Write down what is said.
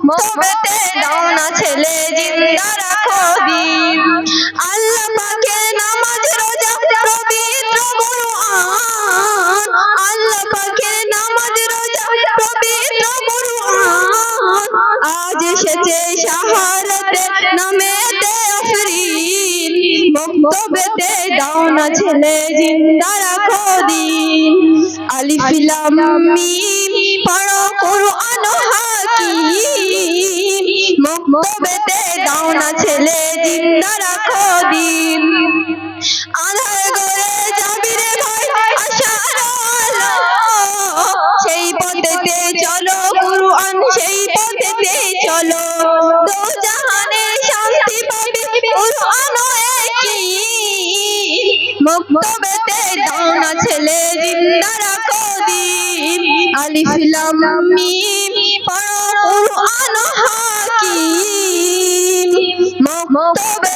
মুক্তবেতে দাও না ছেলে জিন্দা রাখো দিন আল্লাহ পাকের নামাজ রোজা পবিত্র কুরআন আল্লাহ পাকের নামাজ রোজা পবিত্র কুরআন আজ এসেছে শাহাদাতের নামেতে আফরিন মুক্তবেতে দাও না ছেলে জিন্দা রাখো দিন আলিফ লাম মিম পড়ো কুরআন হাকিম মুক্তবেতে দাও না ছেলে জিন্দা রাখো দিন আধার ঘরে যাবি রে ভাই আশার আলো সেই পথেতে চলো কুরআন সেই পথেতে চলো দো জাহানে শান্তি পাবে কুরআন একই মুক্তবেতে দাও না ছেলে জিন্দা রাখো দিন আলিফ লাম মিম পড়ো কুরআন হাকিম মুক্তবেতে